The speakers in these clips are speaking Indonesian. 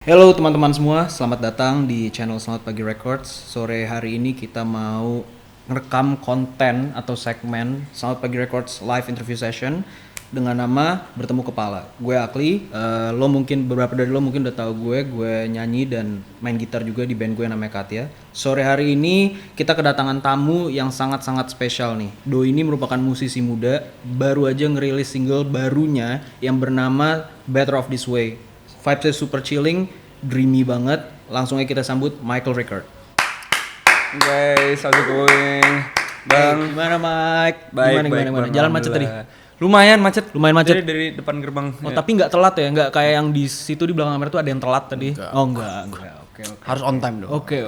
Halo teman-teman semua, selamat datang di channel Selamat Pagi Records. Sore hari ini kita mau ngerekam konten atau segmen Selamat Pagi Records live interview session dengan nama Bertemu Kepala. Gue Akli, lo mungkin beberapa dari lo mungkin udah tahu gue nyanyi dan main gitar juga di band gue yang namanya Katya. Sore hari ini kita kedatangan tamu yang sangat-sangat spesial nih. Do ini merupakan musisi muda, baru aja ngerilis single barunya yang bernama Better Off This Way. Vibesnya super chilling, dreamy banget. Langsung aja kita sambut Michael Rickard. Guys, how's it going? Bang, gimana Mike? Baik, Gimana? Jalan macet tadi? Lumayan macet. Dari depan gerbang. Oh, tapi nggak telat ya? Nggak kayak yang di situ di belakang kamera tuh ada yang telat tadi? Enggak. Oke. Harus on time dong. Oke.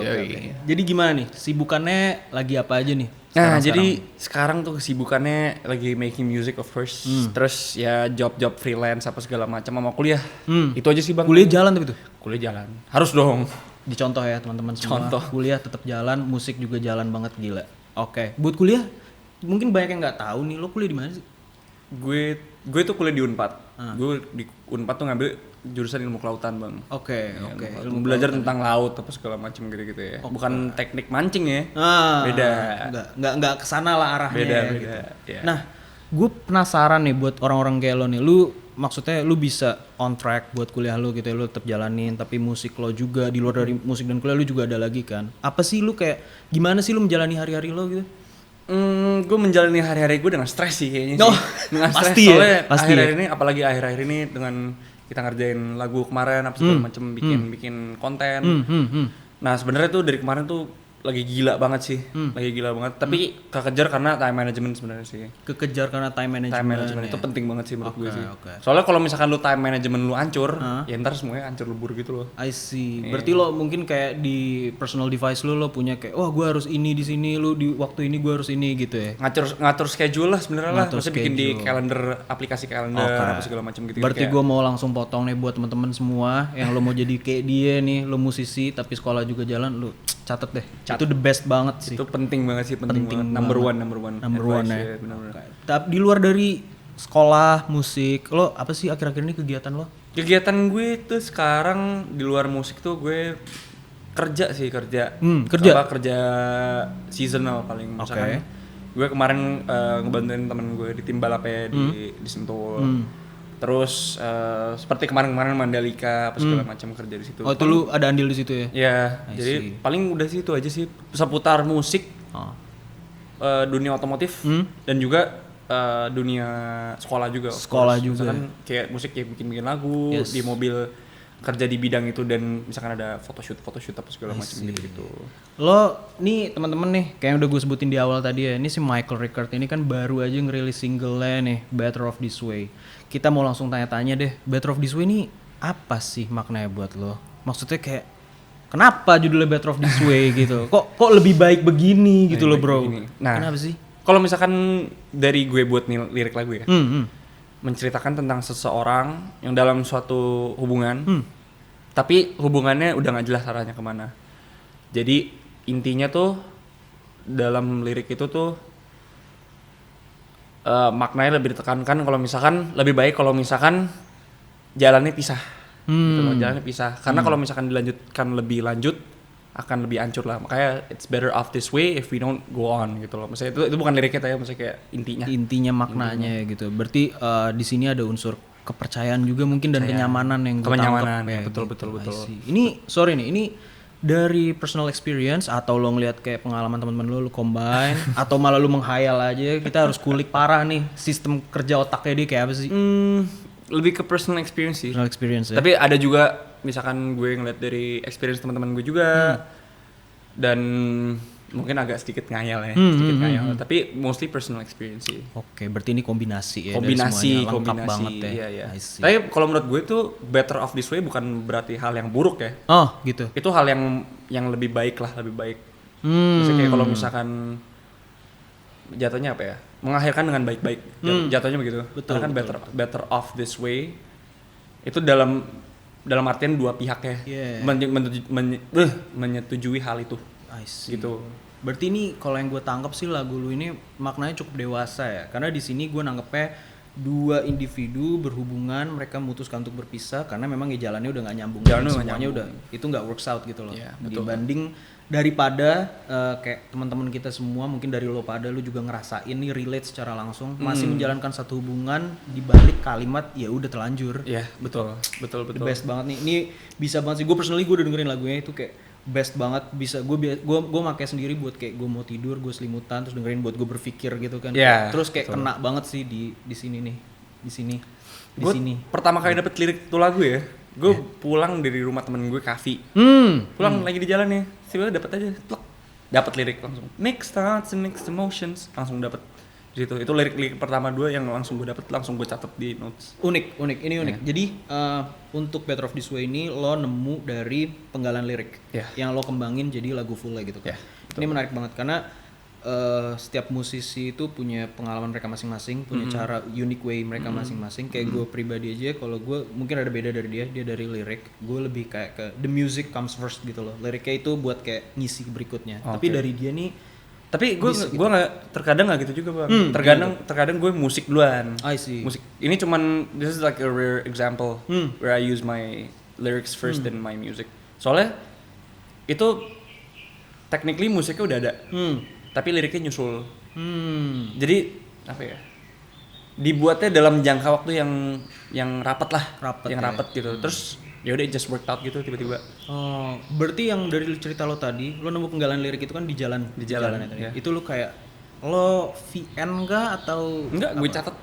Jadi gimana nih? Sibukannya lagi apa aja nih? Jadi sekarang tuh kesibukannya lagi making music of course. Terus ya job freelance apa segala macam sama kuliah. Itu aja sih Bang. Kuliah jalan tapi tuh? Kuliah jalan. Harus dong. Dicontoh ya teman-teman semua. Contoh. Kuliah tetap jalan, musik juga jalan banget, gila. Oke. Buat kuliah, mungkin banyak yang nggak tahu nih, lo kuliah di mana sih? Gue tuh kuliah di Unpad. Gue di Unpad tuh ngambil jurusan ilmu kelautan Bang. Oke. Ilmu belajar tentang laut apa segala macam gitu ya. Bukan teknik mancing ya. Beda. Nggak kesana lah arahnya. Beda. Gitu. Ya. Nah, gue penasaran nih buat orang-orang kayak lo nih. Maksudnya lu bisa on track buat kuliah lu gitu ya, lu tetap jalanin, tapi musik lo juga di luar dari musik dan kuliah lu juga ada lagi kan. Apa sih lu kayak gimana sih lu menjalani hari-hari lo gitu? Gue menjalani hari-hari gue dengan stres sih kayaknya sih. Dengan stres pasti soalnya pasti akhir-akhir ini, apalagi akhir-akhir ini dengan kita ngerjain lagu kemarin apa segala macam, bikin konten. Nah sebenarnya tuh dari kemarin tuh lagi gila banget sih, Tapi kekejar karena time management sebenarnya sih. Kekejar karena time management. Time management itu penting banget sih menurut gue sih. Okay. Soalnya kalau misalkan lu time management lu hancur, ya ntar semuanya hancur lebur gitu loh. I see. Berarti lo mungkin kayak di personal device lo punya kayak, wah gue harus ini di sini, lu di waktu ini gue harus ini gitu ya. Ngatur schedule lah sebenarnya lah. Maksudnya bikin di kalender, aplikasi kalender apa segala macam gitu. Berarti gue mau langsung potong nih buat teman-teman semua yang lo mau jadi kayak dia nih, lo musisi tapi sekolah juga jalan, lo catet deh. Itu the best banget sih. Itu penting banget sih, penting banget. Number one ya. Tapi di luar dari sekolah musik, lo apa sih akhir-akhir ini kegiatan lo? Kegiatan gue tuh sekarang di luar musik tuh gue kerja. Kerja seasonal paling. Misalkan gue kemarin ngebantuin temen gue di tim balapnya di Sentul. Terus seperti kemarin Mandalika apa segala macam kerja di situ. Oh, itu lu ada andil di situ ya? Iya, jadi paling udah sih itu aja sih, seputar musik, dunia otomotif dan juga dunia sekolah juga. Misalkan kayak musik kayak bikin lagu di mobil, kerja di bidang itu, dan misalkan ada photoshoot apa segala macam gitu. Lo nih teman-teman nih, kayak yang udah gue sebutin di awal tadi ya, ini si Michael Rickard ini kan baru aja ngerilis single-nya nih, Better Off This Way. Kita mau langsung tanya-tanya deh, Better Off This Way ini apa sih maknanya buat lo? Maksudnya kayak kenapa judulnya Better Off This Way gitu? Kok lebih baik begini gitu loh bro? Nah, kenapa sih? Kalau misalkan dari gue buat lirik lagu ya, menceritakan tentang seseorang yang dalam suatu hubungan, tapi hubungannya udah nggak jelas arahnya kemana. Jadi intinya tuh dalam lirik itu tuh maknanya lebih ditekankan kalau misalkan lebih baik kalau misalkan jalannya pisah, gitu loh, jalannya pisah. Karena kalau misalkan dilanjutkan lebih lanjut akan lebih hancur lah. Makanya it's better off this way if we don't go on gitu loh. Maksudnya itu bukan liriknya ya, maksudnya kayak intinya maknanya gitu. Berarti di sini ada unsur kepercayaan juga mungkin dan kenyamanan yang gue tangkap ya. Betul. Ini sorry nih, ini dari personal experience atau lo ngeliat kayak pengalaman teman-teman lo combine atau malah lo menghayal aja? Kita harus kulik parah nih sistem kerja otaknya dia kayak apa sih? Lebih ke personal experience sih. Personal experience ya. Tapi ada juga misalkan gue ngeliat dari experience teman-teman gue juga, dan mungkin agak sedikit ngayal ya, tapi mostly personal experience sih. Oke, berarti ini kombinasi ya. Kombinasi banget ya. Iya. Tapi kalau menurut gue tuh better off this way bukan berarti hal yang buruk ya. Oh, gitu. Itu hal yang lebih baik. Misalnya kayak kalau misalkan jatuhnya apa ya? Mengakhirkan dengan baik-baik. Jatuhnya begitu. Karena kan better off this way itu dalam artian dua pihak ya. Menyetujui hal itu. Gitu. Berarti ini kalau yang gue tangkap sih lagu lu ini maknanya cukup dewasa ya. Karena di sini gue nanggepnya dua individu berhubungan, mereka memutuskan untuk berpisah karena memang ya jalannya udah nggak nyambung. Semuanya udah itu nggak works out gitu loh. Yeah, dibanding daripada kayak teman-teman kita semua, mungkin dari lo pada lu juga ngerasain ini relate secara langsung, masih menjalankan satu hubungan di balik kalimat ya udah terlanjur. Iya, betul. The best banget nih. Ini bisa banget sih. Gue personally gue udah dengerin lagunya itu kayak best banget, bisa gue pakai sendiri buat kayak gue mau tidur, gue selimutan terus dengerin buat gue berpikir gitu kan. Yeah, terus kayak betul. kena banget sih di sini nih. Di sini. Gue pertama kali dapet lirik tuh lagu ya, gue pulang dari rumah temen gue Kavi. Pulang lagi di jalan nih, tiba-tiba dapet aja, plek, dapet lirik langsung. Mixed thoughts and mixed emotions, langsung dapet. Itu lirik pertama gue yang langsung gue dapet, langsung gue catat di notes. Unik. Ini unik. Jadi untuk Better Off This Way ini lo nemu dari penggalan lirik yang lo kembangin jadi lagu full gitu kan. Ini menarik banget karena setiap musisi itu punya pengalaman mereka masing-masing, punya cara unique way mereka masing-masing. Kayak gue pribadi aja, kalau gue mungkin ada beda dari dia dari lirik. Gue lebih kayak ke the music comes first gitu loh. Liriknya itu buat kayak ngisi berikutnya. Tapi dari dia nih. Tapi gue nggak, terkadang nggak gitu juga bang. Terkadang gue musik duluan. I see. Musik ini cuman this is like a rare example where I use my lyrics first than my music. Soalnya itu technically musiknya udah ada, tapi liriknya nyusul. Jadi apa ya? Dibuatnya dalam jangka waktu yang rapat lah, rapat gitu. Terus ya udah just worked out gitu tiba-tiba. Oh, berarti yang dari cerita lo tadi, lo nemu penggalan lirik itu kan di jalan ya. Itu lo kayak lo VN enggak atau enggak? Gue catat.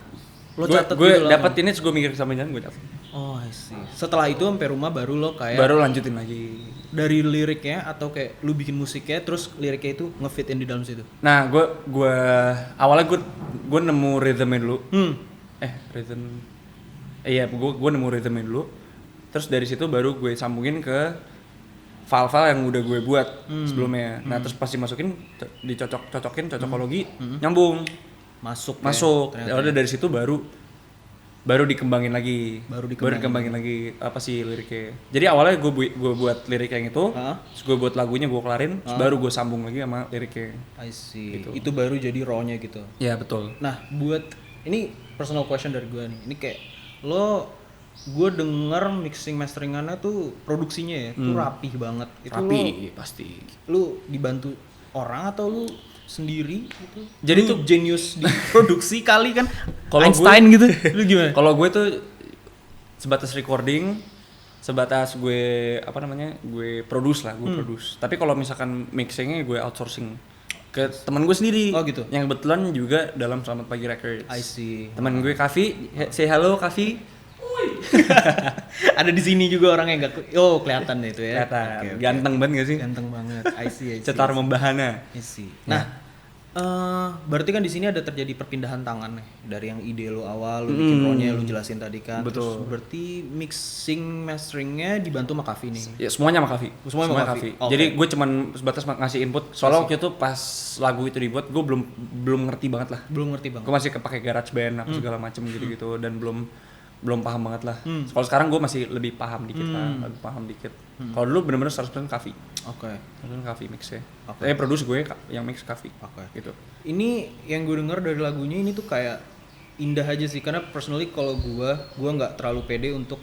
Gue gitu dapat ini terus gue mikir sama jalan gue catat. Oh, I see. Setelah itu sampai rumah baru lo kayak baru lanjutin lagi dari liriknya atau kayak lu bikin musiknya terus liriknya itu nge-fit in di dalam situ. Nah, gue awalnya gue nemu rhythmnya dulu. Gue nemu rhythmnya dulu. Terus dari situ baru gue sambungin ke file-file yang udah gue buat sebelumnya. Nah, terus pas dimasukin cocokin cocokologi nyambung. Masuk. Ya udah dari situ baru dikembangin lagi. Baru dikembangin lagi apa sih liriknya. Jadi awalnya gue buat lirik yang itu, terus gue buat lagunya gue kelarin, terus baru gue sambung lagi sama liriknya. I see. Gitu. Itu baru jadi raw-nya gitu. Ya, betul. Nah, buat ini personal question dari gue nih. Ini kayak gue denger mixing masteringannya tuh produksinya ya tuh rapih banget. Itu rapi pasti. Lu dibantu orang atau lu sendiri gitu? Jadi tuh genius di produksi kali kan. Kalo Einstein gitu. Lu gimana? Kalau gue tuh sebatas recording, sebatas gue gue produce. Tapi kalau misalkan mixingnya gue outsourcing ke teman gue sendiri. Oh gitu. Yang kebetulan juga dalam Selamat Pagi Records. I see. Teman gue Kavi, say hello Kavi. Ada di sini juga orang yang kelihatan deh itu ya. Okay. Ganteng banget gak sih? Ganteng banget. I see. Cetar membahana. I see. Nah, berarti kan di sini ada terjadi perpindahan tangan nih dari yang ide lo awal, lo bikin raw-nya lu jelasin tadi kan. Betul. Terus berarti mixing masteringnya dibantu sama Kavi nih. Ya semuanya sama Kavi. Semuanya sama Kavi. Okay. Jadi gue cuman sebatas ngasih input. Soalnya waktu itu pas lagu itu dibuat gue belum ngerti banget lah. Gue masih kepake GarageBand apa segala macem gitu-gitu dan belum paham banget lah. Kalau sekarang gue masih lebih paham dikit Kalau dulu bener-bener 100% Kavi. Oke. 100% Kavi mixnya. Produce gue yang mix Kavi. Gitu. Ini yang gue denger dari lagunya ini tuh kayak indah aja sih, karena personally kalau gue nggak terlalu pede untuk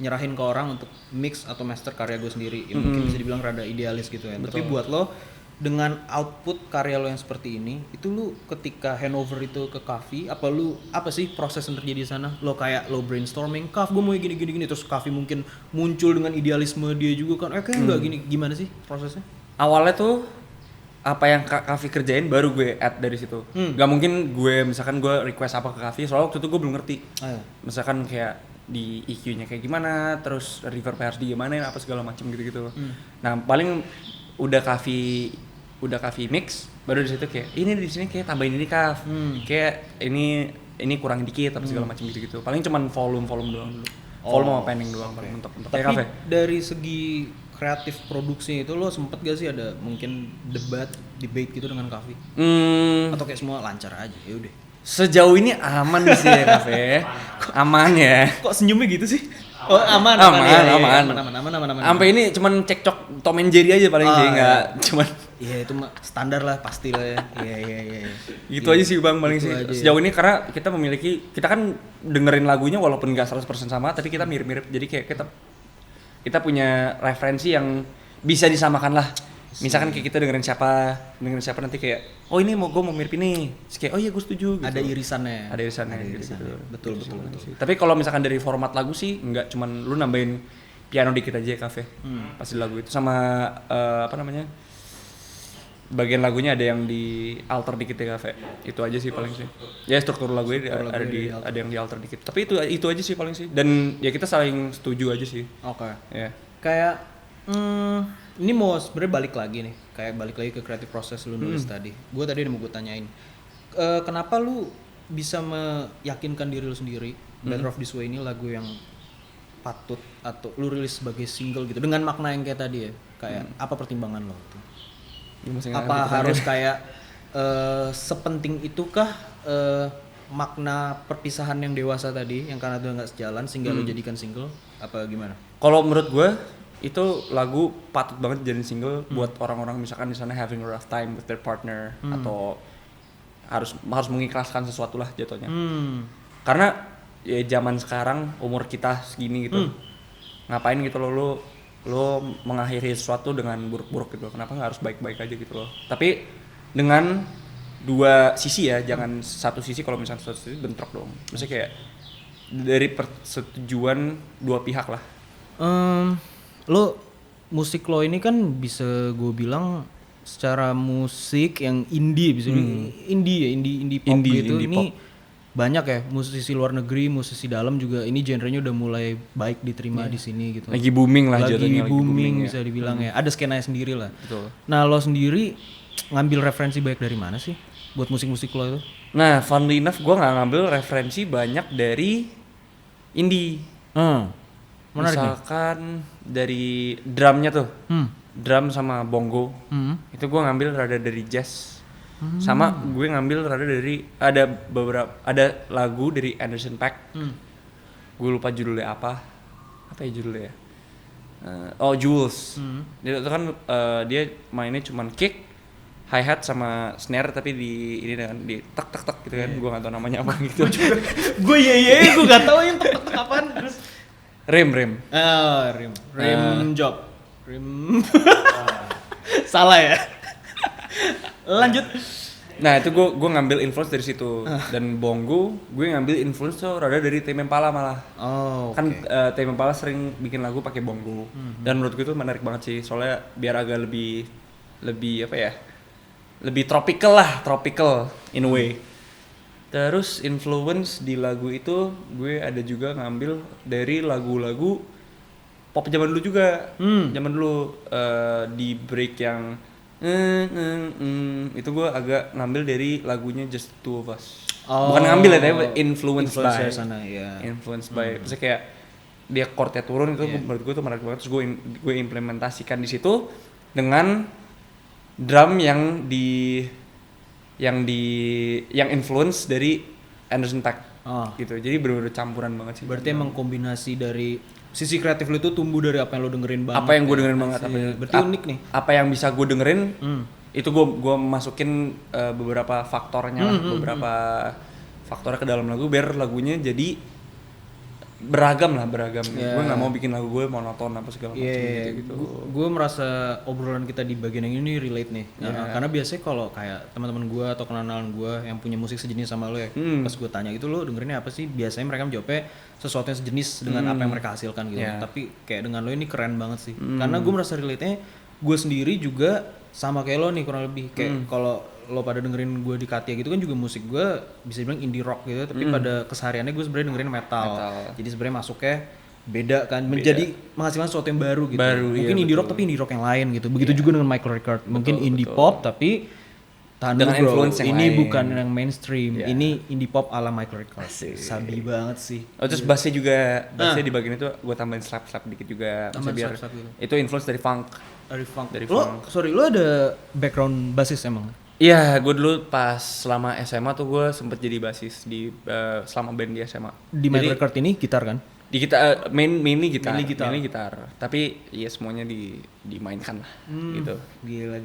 nyerahin ke orang untuk mix atau master karya gue sendiri. Ya, mungkin bisa dibilang rada idealis gitu ya. Tapi buat lo dengan output karya lo yang seperti ini, itu lu ketika handover itu ke Kavi, apa sih proses yang terjadi di sana? Lo kayak lo brainstorming, Kav gue mau gini terus Kavi mungkin muncul dengan idealisme dia juga kan, kayak enggak gini, gimana sih prosesnya? Awalnya tuh apa yang Kavi kerjain baru gue add dari situ. Gak mungkin misalkan gue request apa ke Kavi, soalnya waktu itu gue belum ngerti. Misalkan kayak di EQ-nya kayak gimana, terus reverb harus gimana, apa segala macam gitu-gitu. Nah, paling udah Kavi mix, baru di situ kayak ini di sini kayak tambahin ini Kav, kayak ini kurang dikit apa segala macam gitu. Paling cuman volume doang dulu. Volume sama panning doang paling mentok. Tapi dari segi kreatif produksi itu lo sempet gak sih ada mungkin debate gitu dengan Kavi? Atau kayak semua lancar aja ya udah? Sejauh ini aman sih ya Kavi. Aman ya. Kok senyumnya gitu sih? Oh aman. Sampai ini cuman cekcok Tom and Jerry aja paling sih, nggak cuman Iya itu mah standar lah pasti lah ya. Iya. Gitu aja sih Bang paling Gitu sih. aja Sejauh ini karena kita kan dengerin lagunya walaupun nggak 100% sama, tapi kita mirip-mirip. Jadi kayak kita punya referensi yang bisa disamakan lah. Misalkan kayak kita dengerin siapa nanti kayak oh ini gue mau mirip ini. Terus kayak oh iya gue setuju gitu. Ada irisannya. Gitu. Betul. Tapi kalau misalkan dari format lagu sih nggak cuman lu nambahin piano dikit aja ya kafe. Pasti lagu itu sama apa namanya? Bagian lagunya ada yang di alter dikit ya kafe. Itu aja sih paling sih. Ya struktur lagunya ada yang di alter dikit. Tapi itu aja sih paling sih. Dan ya kita saling setuju aja sih. Oke. Ya. Kayak ini mau sebenarnya balik lagi nih. Kayak balik lagi ke creative process lu nulis tadi. Gue tadi mau gue tanyain. Kenapa lu bisa meyakinkan diri lu sendiri Better Off This Way ini lagu yang patut atau lu rilis sebagai single gitu dengan makna yang kayak tadi ya. Kayak apa pertimbangan lo tuh? Apa harus kayak sepenting itukah makna perpisahan yang dewasa tadi yang karena udah nggak sejalan sehingga lo jadikan single apa gimana? Kalau menurut gue itu lagu patut banget jadi single buat orang-orang misalkan di sana having a rough time with their partner atau harus mengikhlaskan sesuatu lah jatuhnya. Karena ya zaman sekarang umur kita segini gitu ngapain gitu lo mengakhiri sesuatu dengan buruk-buruk gitu. Kenapa nggak harus baik-baik aja gitu loh. Tapi dengan dua sisi ya, jangan satu sisi. Kalau misalnya satu sisi bentrok dong. Maksudnya kayak dari persetujuan dua pihak lah. Lo musik lo ini kan bisa gue bilang secara musik yang indie bisa indie pop gitu. Indie Ini pop. banyak ya musisi luar negeri, musisi dalam juga ini genrenya udah mulai baik diterima di sini gitu. Lagi booming lah lagi jatuhnya. booming bisa dibilang ya. Ada skenanya sendiri lah. Betul. Nah lo sendiri ngambil referensi baik dari mana sih buat musik-musik lo itu? Nah, funnily enough gue nggak ngambil referensi banyak dari indie. Menarik Misalkan dari drumnya tuh, drum sama bongo, itu gue ngambil rada dari jazz. Sama gue ngambil rada dari ada lagu dari Anderson .Paak. Gue lupa judulnya apa ya judulnya ya? Jules. Dia itu kan dia mainnya cuman kick, hi hat sama snare tapi di tek tek tek gitu kan. Gue nggak tahu namanya apa gitu. gue gue nggak tahu yang tek apaan terus. Rim. Job. Salah ya. Lanjut. Nah itu gue ngambil influence dari situ. Dan bongo gue ngambil influence tuh rada dari Tame Impala malah. Kan Tame Impala sering bikin lagu pakai bongo. Dan menurut gue itu menarik banget sih. Soalnya biar agak lebih apa ya? Lebih tropical in a way. Terus influence di lagu itu gue ada juga ngambil dari lagu-lagu pop zaman dulu juga. Zaman dulu di break yang itu gue agak ngambil dari lagunya Just the Two of Us. Bukan ngambil ya, tapi influence by sana, ya. Influence by. Misalnya kayak dia chordnya turun itu menurut gue tuh menarik banget. Terus gue implementasikan di situ dengan drum yang influence dari Anderson .Paak gitu. Jadi bener-bener campuran banget sih. Berarti emang kombinasi dari sisi kreatif lu itu tumbuh dari apa yang lu dengerin banget. Apa yang gue dengerin banget. Berarti unik nih. Apa yang bisa gue dengerin itu gue masukin beberapa faktornya lah, beberapa faktornya ke dalam lagu biar lagunya jadi beragam. Gue nggak mau bikin lagu gue monoton apa segala macam gitu. Gue merasa obrolan kita di bagian yang ini relate nih. Karena biasanya kalau kayak teman-teman gue atau kenalan gue yang punya musik sejenis sama lo ya, pas gue tanya gitu lo dengerinnya apa sih? Biasanya mereka menjawabnya sesuatu yang sejenis dengan apa yang mereka hasilkan gitu. Tapi kayak dengan lo ini keren banget sih. Karena gue merasa relate-nya gue sendiri juga sama kayak lo nih kurang lebih. Kayak kalau lo pada dengerin gue di Katia gitu kan juga musik gue bisa dibilang indie rock gitu, tapi pada kesehariannya gue sebenarnya dengerin metal. Jadi sebenarnya masuknya beda kan, menjadi menghasilkan sesuatu yang baru gitu. Mungkin indie rock tapi indie rock yang lain gitu. Begitu juga dengan Michael Ricard. Mungkin indie pop tapi dengan influence yang ini lain. Bukan yang mainstream. Ini indie pop ala Michael Ricard. Sabi banget sih. Terus bassnya juga, bassnya di bagian itu gue tambahin slap dikit juga. Biar gitu. Itu influence dari funk. Lo ada background basis emang? Iya, gue dulu pas selama SMA tuh gue sempet jadi basis di selama band di SMA. Di Michael Ricard ini gitar kan? Di kita mainly gitar. Mainly gitar. Mainly gitar. Tapi ya semuanya dimainkan lah gitu. Gila.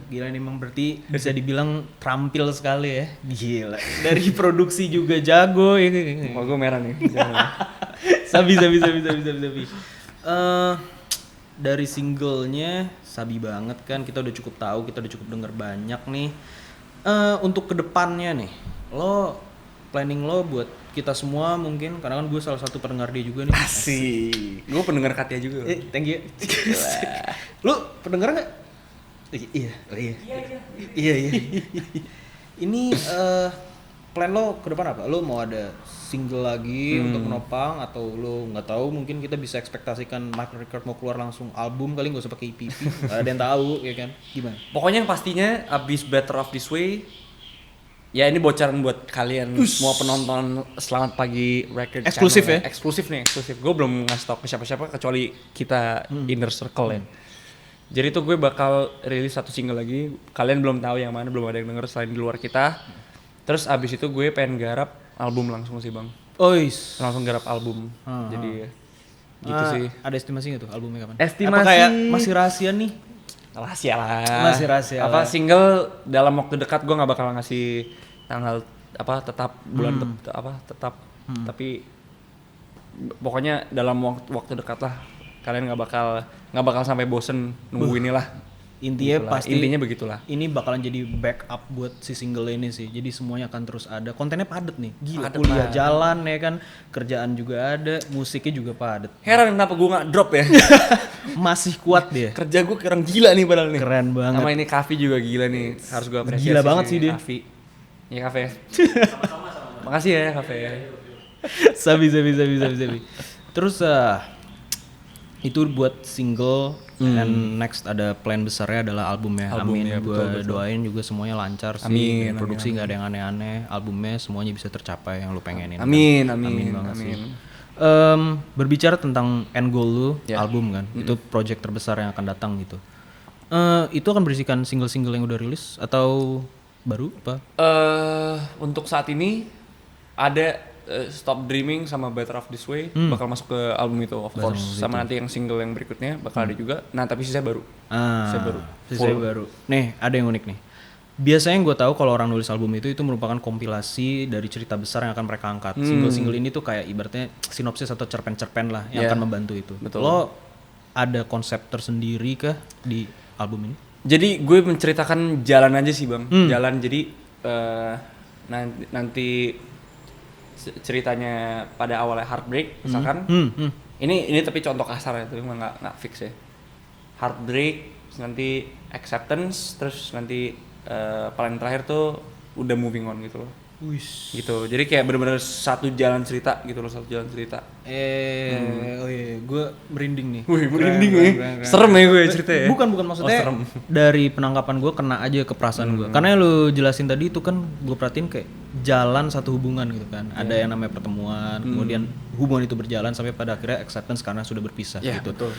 Gila ini memang berarti bisa dibilang terampil sekali ya. Gila. Dari produksi juga jago ya. Muka gue merah nih. Sabi. Dari singlenya sabi banget kan, kita udah cukup tahu, kita udah cukup denger banyak nih. Untuk kedepannya nih, planning lo buat kita semua mungkin, karena kan gue salah satu pendengar dia juga nih. Asik. Gue pendengar Katia juga. Thank you. Lu pendengar nggak? Iya. Ini plan lo ke depan apa? Lo mau ada single lagi untuk menopang, atau lo nggak tahu, mungkin kita bisa ekspektasikan Michael Record mau keluar langsung album kali, nggak usah pakai EP. Gak ada yang tahu ya kan? Gimana? Pokoknya yang pastinya abis Better Off This Way, ya ini bocoran buat kalian semua penonton Selamat Pagi Record Eksklusif channel. ya? Eksklusif. Gue belum ngasih tau ke siapa-siapa kecuali kita inner circle ya. Jadi tuh gue bakal rilis satu single lagi. Kalian belum tahu yang mana, belum ada yang denger selain di luar kita. Terus abis itu gue pengen garap album langsung sih bang. Ois. Langsung garap album. Jadi gitu sih. Ada estimasi nggak tuh albumnya kapan? Estimasi apa kayak masih rahasia nih? Rahasia lah. Masih rahasia Apa lah. single dalam waktu dekat gue nggak bakal ngasih tanggal tetap bulan tetap. Tapi pokoknya dalam waktu dekat lah. Kalian nggak bakal sampai bosen nunggu inilah. Intinya Begitulah. pasti Intinya begitulah. Ini bakalan jadi backup buat si single ini sih. Jadi semuanya akan terus ada. Kontennya padet nih. Gila, Padet kuliah lah. jalan ya kan. Kerjaan juga ada, musiknya juga padet. Heran kenapa gue nggak drop ya. Masih kuat dia. Kerja gue kurang gila nih padahal nih. Keren banget. Sama ini Kavi juga gila nih. Harus gue apresiasi. Gila banget sih dia. Kavi. Ya Kavi. Makasih ya Kavi. Sabi. Terus itu buat single. And next ada plan besarnya adalah albumnya. Album, Amin. ya, Gue betul. doain juga semuanya lancar sih. Amin, Kayak produksi amin. nggak ada yang aneh-aneh. Albumnya semuanya bisa tercapai yang lu pengenin. Amin. Banget sih. Berbicara tentang end goal lu, album kan, itu project terbesar yang akan datang gitu. Itu akan berisikan single-single yang udah rilis atau baru apa? Untuk saat ini ada Stop Dreaming sama Better Off This Way bakal masuk ke album itu of course. Sama nanti yang single yang berikutnya bakal ada juga. Nah tapi sisa baru. Sisa baru. Nih ada yang unik nih. Biasanya gue tahu kalau orang nulis album itu merupakan kompilasi dari cerita besar yang akan mereka angkat. Single-single ini tuh kayak ibaratnya sinopsis atau cerpen-cerpen lah yang akan membantu itu. Betul. Lo ada konsep tersendiri kah di album ini? Jadi gue menceritakan jalan aja sih bang. Jalan jadi nanti ceritanya pada awalnya heartbreak misalkan. Ini tapi contoh kasar ya, tapi nggak fix ya. Heartbreak, terus nanti acceptance, terus nanti paling terakhir tuh udah moving on gitu loh. Gitu. Jadi kayak bener-bener satu jalan cerita gitu loh, satu jalan cerita. Oh iya, gue merinding nih. Wih, merinding nih. Serem ya gue cerita ya. Bukan maksudnya dari penangkapan gue kena aja ke perasaan gue. Karena yang lu jelasin tadi itu kan gue perhatiin kayak jalan satu hubungan gitu kan. Ada yang namanya pertemuan, kemudian hubungan itu berjalan sampai pada akhirnya acceptance karena sudah berpisah gitu. Betul.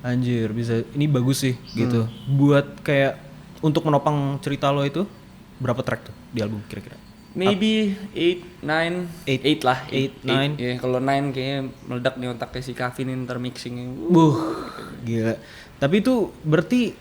Anjir, bisa ini bagus sih gitu. Buat kayak untuk menopang cerita lo itu berapa track tuh di album kira-kira? Maybe 8 lah. 8, 9. Ya, kalau 9 kayaknya meledak nih otaknya si Kavin intermixing. Gila. Tapi itu berarti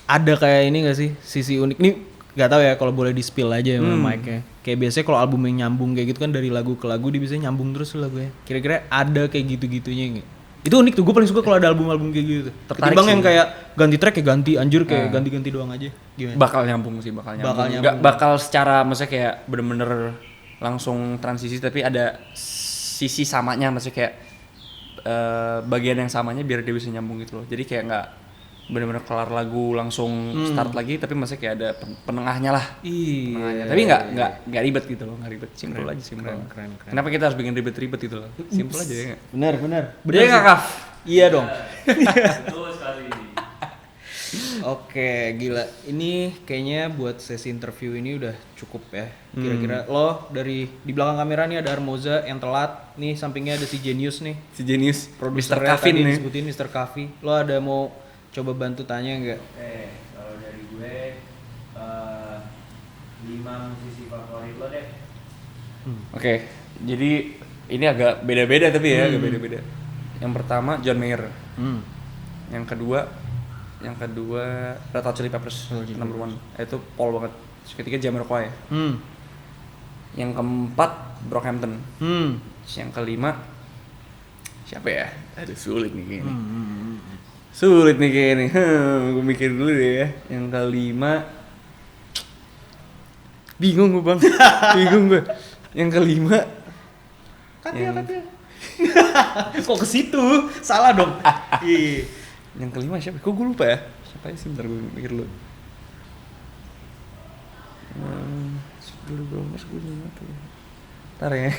ada kayak ini gak sih sisi unik? Nih gak tahu ya kalau boleh di spill aja ya mic-nya. Kayak biasanya kalau album yang nyambung kayak gitu kan dari lagu ke lagu dia bisa nyambung terus lagunya. Kira-kira ada kayak gitu-gitunya nggak? Itu unik tuh, gue paling suka kalau ada album-album kayak gitu. Tertarik Ketimbang sih. yang kayak ganti track ya ganti, anjir kayak ganti-ganti doang aja. Gimana? Bakal nyambung sih, bakal nyambung. Nggak bakal secara maksudnya kayak bener-bener langsung transisi, tapi ada sisi samanya, maksudnya kayak bagian yang samanya biar dia bisa nyambung gitu loh. Jadi kayak nggak bener-bener kelar lagu langsung start lagi, tapi maksudnya kayak ada penengahnya lah. Penengahnya. Tapi nggak ribet gitu loh, nggak ribet, simple aja simple. Keren. Kenapa kita harus bikin ribet-ribet gitu loh? Simple aja ya nggak? Bener Iya nggak Kaf? Iya dong. Oke, gila. Ini kayaknya buat sesi interview ini udah cukup ya. Kira-kira lo dari di belakang kamera nih ada Armoza yang telat. Nih sampingnya ada si Genius nih. Si Genius, Produser Mr. Kavin nih. disebutin Mr. Kavi. Lo ada mau coba bantu tanya nggak? Kalau dari gue 5 musisi favorit lo deh. Oke, jadi Ini agak beda-beda tapi ya, agak beda-beda. Yang pertama John Mayer. Yang kedua Red Hot Chili Peppers number 1. Itu Paul banget. Terus ketiga Jamiroquai. Yang keempat Brockhampton. Yang kelima siapa ya? Aduh sulit nih kayaknya. Sulit nih kayaknya. Gue mikir dulu deh ya. Yang kelima bingung gue bang. Bingung gue. Yang kelima Katia. Kok ke situ? Salah dong. Iya. Yang kelima siapa? Kok gue lupa ya? Siapa sih? Bentar gue mikir dulu. Ntar ya.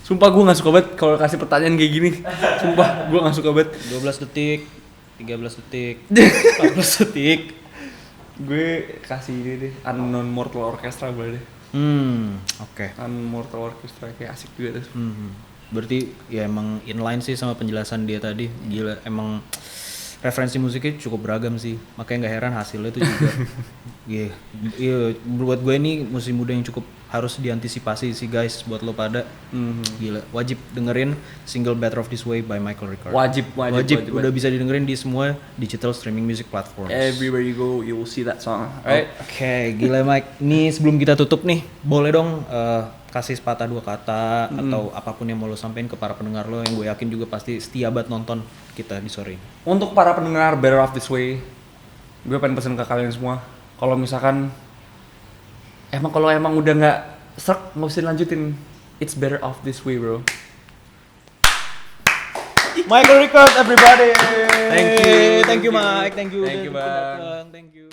Sumpah gue gak suka banget kalau kasih pertanyaan kayak gini. Sumpah gue gak suka banget. 12 detik, 13 detik, 14 detik. Gue kasih ini deh, Unknown Mortal Orchestra boleh deh. Oke. Unknown Mortal Orchestra kayak asik juga tuh. Berarti ya emang inline sih sama penjelasan dia tadi. Gila, emang referensi musiknya cukup beragam sih. Makanya nggak heran hasilnya itu juga. Iya, buat gue ini musik muda yang cukup harus diantisipasi sih guys buat lo pada. Gila, wajib dengerin single Better of This Way by Michael Ricard. Wajib. Udah bisa didengerin di semua digital streaming music platforms. Everywhere you go, you will see that song. Oke, gila Mike. Nih sebelum kita tutup nih, boleh dong kasih sepatah dua kata atau apapun yang mau lo sampein ke para pendengar lo yang gue yakin juga pasti setia banget nonton kita di sore ini. Untuk para pendengar Better of This Way, gue pengen pesen ke kalian semua, kalau misalkan kalau emang udah nggak serak, nggak usah lanjutin. It's better off this way, bro. Michael Ricard, everybody. Thank you, Thank you Mike. Thank you Bang. Thank you.